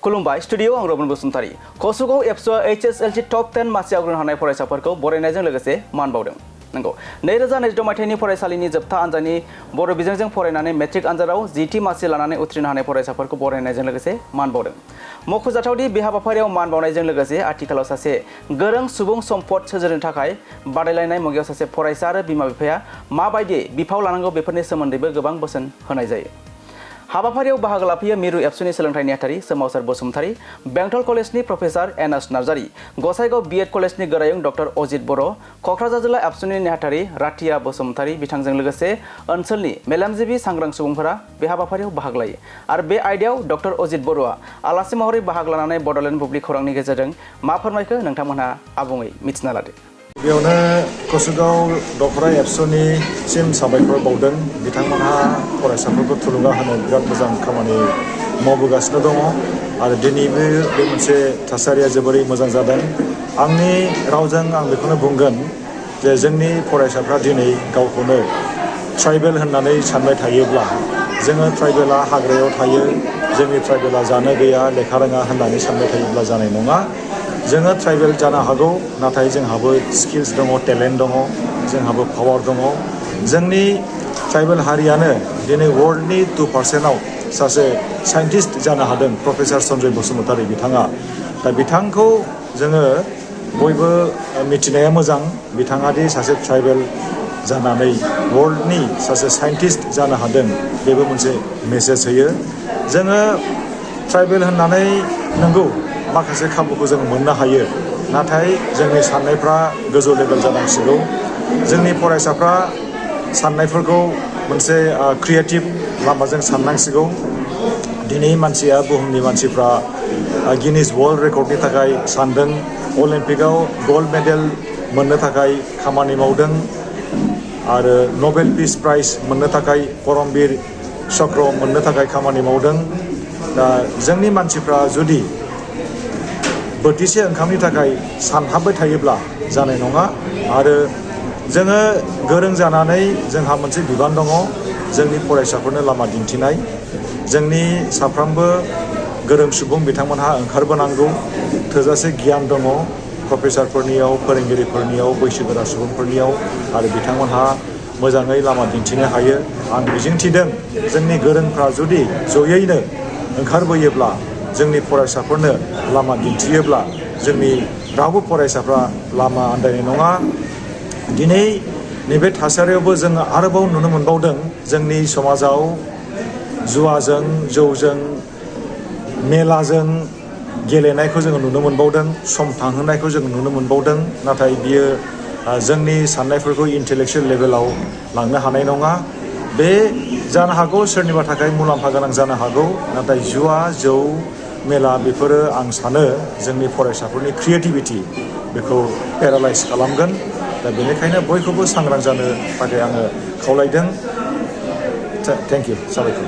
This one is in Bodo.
खुलुमबाय स्टुडियो आं रबन बसुमतारी कसुगाव एबसुआ HSLC टप 10 मासि आवग्रिनो हानाय फरायसाफोरखौ बरायनायजों लोगोसे मान बावदों। नंगौ 2022 मायथाइनि फरायसालिनि जोबथा आनजादनि बर' बिजोंजों फरायनानै मेट्रिक आनजादाव 10थि मासि लानानै उथ्रिनो हानाय फरायसाफोरखौ बरायनायजों लोगोसे मान बावदों। मख'जाथावदि बे हाबाफारियाव मान बावनायजों लोगोसे आथिखालाव सासे गोरों सुबुं सम्पद सोरजिनो थाखाय बादायलायनाय मुगायाव सासे फरायसा आरो बिमा बिफाया माबायदि बिफाव लानांगौ बेफोरनि सोमोन्दैबो गोबां बोसोन होनाय जायो। हाबाफारियाव बाहागो लाफैयो मिरु एबसुनि सोलोंथाइ नेहाथारि सोमावसार बसुमतारी, बेंटल कलेजनि professor N S Narzary, Gossaigaon BEd कलेजनि गोरायुं डक्टर अजित बर', क'क्राझार जिल्ला एबसुनि नेहाथारि राथिया बसुमतारी बिथांजों लोगोसे ओनसोलनि मेलेमजिबि सांग्रां सुबुंफोरा बे हाबाफारियाव बाहागो लायो। आरो बे आयदायाव डक्टर अजित बर'आ आलासि महरै बाहागो लानानै बड'लेण्ड बुब्लि खौरांनि गेजेरजों मा फोरमायखो नोंथांमोनहा आबुङै मिथिना लादो। बेयावनो कसुगाव दखरा एबसुनि सिम साबायखर बावदों। बिथांमोनहा फरायसाफोरखौ थुलुंगा होनो बिराद मोजां खामानि मावबोगासिनो दङ आरो दिनैबो बे मोनसे थासारिया जोबोरै मोजां जादों। आंनि रावजों आं बेखौनो बुंगोन जे जोंनि फरायसाफ्रा दिनै गावखौनो ट्राइबेल होननानै सानबाय थायोब्ला जोङो ट्राइबेला हाग्रायाव थायो, जोंनि ट्राइबेला जानो गैया लेखा रोङा होननानै सानबाय थायोब्ला जानाय नङा। जोङो ट्राइबेल जानो हागौ नाथाय जोंहाबो स्किल्स दङ, टेलेन्ट दङ, जोंहाबो पावार दङ। जोंनि ट्राइबेल हारियानो दिनै वर्ल्डनि 2%आव सासे साइन्टिस्ट जानो हादों प्रफेसार सन्जय बसुमतारी बिथाङा। दा बिथांखौ जोङो बयबो मिथिनाया मोजां। बिथाङा दि सासे ट्राइबेल जानानै वर्ल्डनि सासे साइन्टिस्ट जानो हादों बेबो मोनसे मेसेज होयो। जोङो ट्राइबेल होननानै नंगौ माखासे खाबुखौ जों मोननो हायो, नाथाय जोंनि साननायफ्रा गोजौ लेभेल जानांसिगौ। जोंनि फरायसाफ्रा साननायफोरखौ मोनसे क्रिएटिभ लामाजों साननांसिगौ। दिनै मानसिया बुहुमनि मानसिफ्रा गिनिज वर्ल्ड रेकर्डनि थाखाय सानदों, अलिम्पिकआव गल्ड मेडेल मोननो थाखाय खामानि मावदों आरो नबेल पिस प्राइज मोननो थाखाय परमबीर चक्र मोननो थाखाय खामानि मावदों। दा जोंनि मानसिफ्रा जुदि बोथिसे ओंखामनि थाखाय सानहाबबाय थायोब्ला जानाय नङा। आरो जोङो गोरों जानानै जोंहा मोनसे बिबान दङ, जोंनि फरायसाफोरनो लामा दिन्थिनाय। जोंनि साफ्रोमबो गोरों सुबुं बिथांमोनहा ओंखारबोनांगौ। थोजासे गियान दङ प्रफेसारफोरनियाव, फोरोंगिरिफोरनियाव, बैसोगोरा सुबुंफोरनियाव आरो बिथांमोनहा मोजाङै लामा दिन्थिनो हायो। आं मिजिंथिदों जोंनि गोरोंफ्रा जुदि जयैनो ओंखारबोयोब्ला, जोंनि फरायसाफोरनो लामा दिन्थियोब्ला जोंनि रावबो फरायसाफ्रा लामा आन्दायनाय नङा। दिनै नैबे थासारियावबो जोङो आरोबाव नुनो मोनबावदों जोंनि समाजाव जुवाजों, जौजों, मेलाजों गेलेनायखौ जोङो नुनो मोनबावदों, सम थांहोनायखौ जोङो नुनो मोनबावदों। नाथाय बियो जोंनि साननायफोरखौ इन्टेलेक्सुयेल लेभेलाव लांनो हानाय नङा। बे जानो हागौ सोरनिबा थाखाय मुलाम्फा गोनां जानो हागौ, नाथाय जुवा, जौ, मेला बेफोरो आं सानो जोंनि फरायसाफोरनि क्रिएटिभिटि बेखौ पेरालाइज खालामगोन। दा बेनिखायनो बयखौबो सांग्रां जानो थाखाय आङो खावलायदों। थेंक इउ, साबायखर।